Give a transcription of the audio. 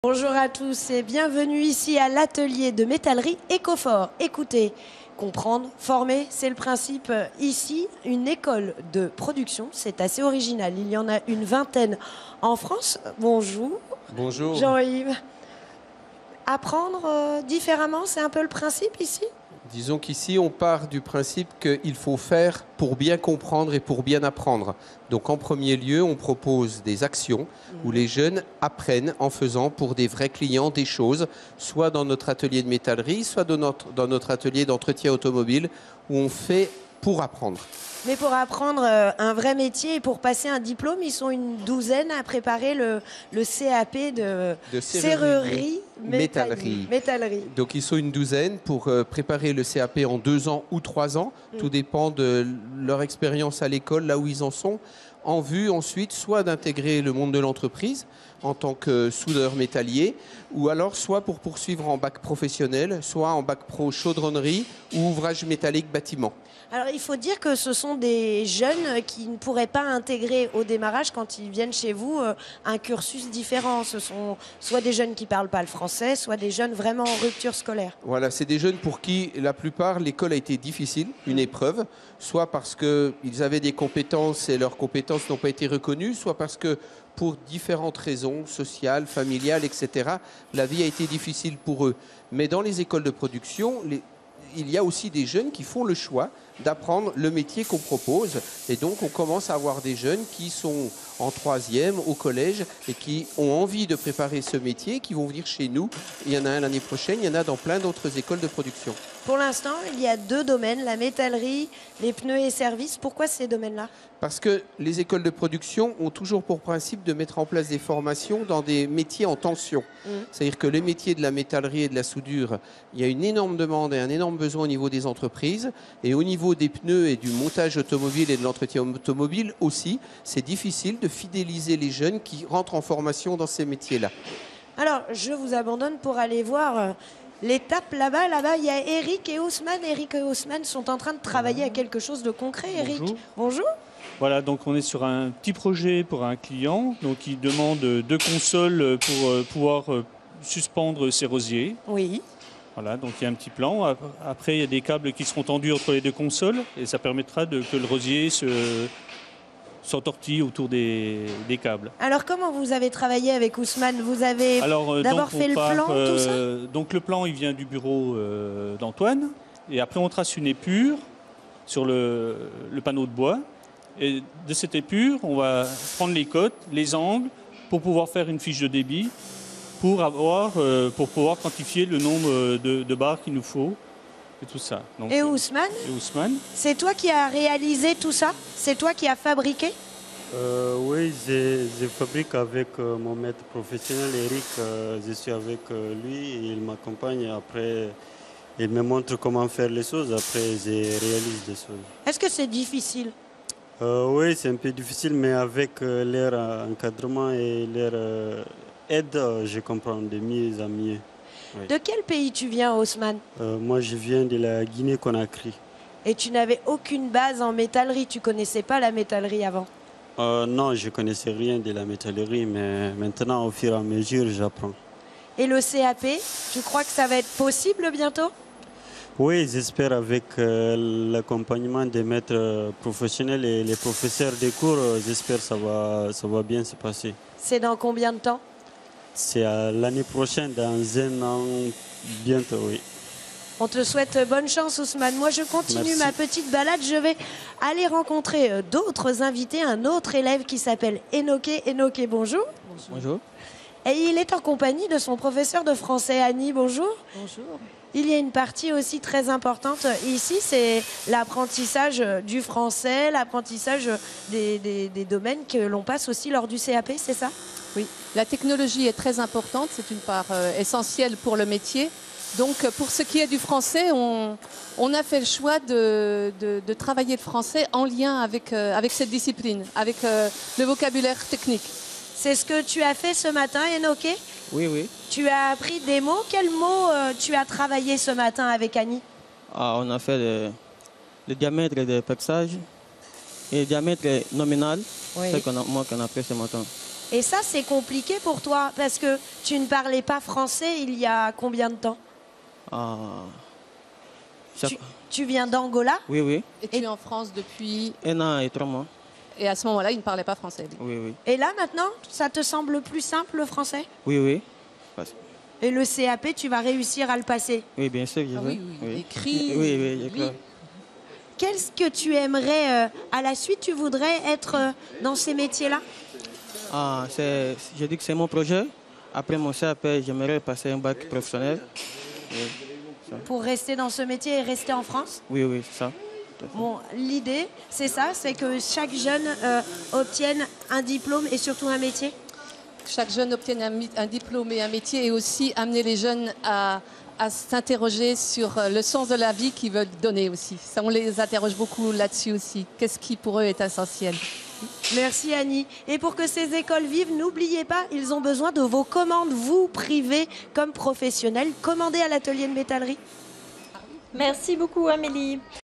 Bonjour à tous et bienvenue ici à l'atelier de métallerie Ecofort. Écoutez, comprendre, former, c'est le principe ici. Une école de production, c'est assez original. Il y en a une vingtaine en France. Bonjour. Bonjour. Jean-Yves. Apprendre différemment, c'est un peu le principe ici ? Disons qu'ici, on part du principe qu'il faut faire pour bien comprendre et pour bien apprendre. Donc, en premier lieu, on propose des actions où les jeunes apprennent en faisant pour des vrais clients des choses, soit dans notre atelier de métallerie, soit dans notre atelier d'entretien automobile, où on fait pour apprendre. Mais pour apprendre un vrai métier et pour passer un diplôme, ils sont une douzaine à préparer le CAP de serrurerie métallerie. Donc ils sont une douzaine pour préparer le CAP en 2 ans ou 3 ans. Tout dépend de leur expérience à l'école, là où ils en sont, en vue ensuite soit d'intégrer le monde de l'entreprise en tant que soudeur métallier, ou alors soit pour poursuivre en bac professionnel, soit en bac pro chaudronnerie ou ouvrage métallique bâtiment. Alors il faut dire que ce sont des jeunes qui ne pourraient pas intégrer au démarrage, quand ils viennent chez vous, un cursus différent. Ce sont soit des jeunes qui ne parlent pas le français, soit des jeunes vraiment en rupture scolaire. Voilà, c'est des jeunes pour qui, la plupart, l'école a été difficile, une épreuve, soit parce qu'ils avaient des compétences et leurs compétences n'ont pas été reconnues, soit parce que pour différentes raisons, sociales, familiales, etc., la vie a été difficile pour eux. Mais dans les écoles de production, il y a aussi des jeunes qui font le choix d'apprendre le métier qu'on propose. Et donc, on commence à avoir des jeunes qui sont en 3e, au collège, et qui ont envie de préparer ce métier, qui vont venir chez nous. Il y en a un l'année prochaine, il y en a dans plein d'autres écoles de production. Pour l'instant, il y a 2 domaines, la métallerie, les pneus et services. Pourquoi ces domaines-là ? Parce que les écoles de production ont toujours pour principe de mettre en place des formations dans des métiers en tension. C'est-à-dire que les métiers de la métallerie et de la soudure, il y a une énorme demande et un énorme besoin au niveau des entreprises. Et au niveau des pneus et du montage automobile et de l'entretien automobile aussi, c'est difficile de fidéliser les jeunes qui rentrent en formation dans ces métiers-là. Alors, je vous abandonne pour aller voir l'étape là-bas. Là-bas, il y a Eric et Ousmane. Eric et Ousmane sont en train de travailler à quelque chose de concret. Eric, bonjour. Voilà, donc on est sur un petit projet pour un client. Donc il demande 2 consoles pour pouvoir suspendre ses rosiers. Oui. Voilà, donc il y a un petit plan. Après, il y a des câbles qui seront tendus entre les 2 consoles et ça permettra que le rosier s'entortille autour des câbles. Alors, comment vous avez travaillé avec Ousmane ? Vous avez d'abord fait le plan, tout ça ? Donc le plan, il vient du bureau d'Antoine. Et après, on trace une épure sur le panneau de bois. Et de cette épure, on va prendre les côtes, les angles, pour pouvoir faire une fiche de débit, pour pouvoir quantifier le nombre de barres qu'il nous faut, et tout ça. Donc, et Ousmane, c'est toi qui as réalisé tout ça ? C'est toi qui as fabriqué ? Oui, je fabrique avec mon maître professionnel, Eric. Je suis avec lui, et il m'accompagne. Après, il me montre comment faire les choses. Après, je réalise des choses. Est-ce que c'est difficile ? Oui, c'est un peu difficile, mais avec leur encadrement et leur aide, je comprends de mieux en mieux. Oui. De quel pays tu viens, Ousmane ? Moi, je viens de la Guinée-Conakry. Et tu n'avais aucune base en métallerie, tu connaissais pas la métallerie avant ? Non, je ne connaissais rien de la métallerie, mais maintenant, au fur et à mesure, j'apprends. Et le CAP, tu crois que ça va être possible bientôt ? Oui, j'espère avec l'accompagnement des maîtres professionnels et les professeurs des cours, j'espère que ça va bien se passer. C'est dans combien de temps ? C'est l'année prochaine, dans 1 an, bientôt, oui. On te souhaite bonne chance, Ousmane. Moi, je continue Merci. ma petite balade. Je vais aller rencontrer d'autres invités. Un autre élève qui s'appelle Enoké. Enoké, bonjour. Bonjour. Et il est en compagnie de son professeur de français, Annie. Bonjour. Bonjour. Il y a une partie aussi très importante ici, c'est l'apprentissage du français, l'apprentissage des domaines que l'on passe aussi lors du CAP, c'est ça ? Oui, la technologie est très importante, c'est une part essentielle pour le métier. Donc pour ce qui est du français, on a fait le choix de travailler le français en lien avec cette discipline, avec le vocabulaire technique. C'est ce que tu as fait ce matin, Enoké ? Oui, oui. Tu as appris des mots. Quels mots tu as travaillé ce matin avec Annie ? On a fait le diamètre de perçage et le diamètre nominal, Oui. c'est qu'on a fait ce matin. Et ça, c'est compliqué pour toi parce que tu ne parlais pas français il y a combien de temps? Ah, ça- Tu viens d'Angola? Oui, oui. Et tu es en France depuis... 1 an et 3 mois. Et à ce moment-là, il ne parlait pas français. lui. Oui, oui. Et là, maintenant, ça te semble plus simple le français? Oui, oui. Parce- Et le CAP, tu vas réussir à le passer. Oui, bien sûr, je Ah veux. oui, oui, il écrit. Oui, oui, je Oui. crois. Qu'est-ce que tu aimerais, à la suite, tu voudrais être dans ces métiers-là? Ah, je dis que c'est mon projet. Après mon CAP, j'aimerais passer un bac professionnel. Pour rester dans ce métier et rester en France? Oui, oui, c'est ça. Bon, l'idée, c'est ça, c'est que chaque jeune obtienne un diplôme et surtout un métier. Chaque jeune obtienne un diplôme et un métier et aussi amener les jeunes à s'interroger sur le sens de la vie qu'ils veulent donner aussi. Ça, on les interroge beaucoup là-dessus aussi. Qu'est-ce qui pour eux est essentiel? Merci Annie. Et pour que ces écoles vivent, n'oubliez pas, ils ont besoin de vos commandes, vous, privés comme professionnels. Commandez à l'atelier de métallerie. Merci beaucoup Amélie.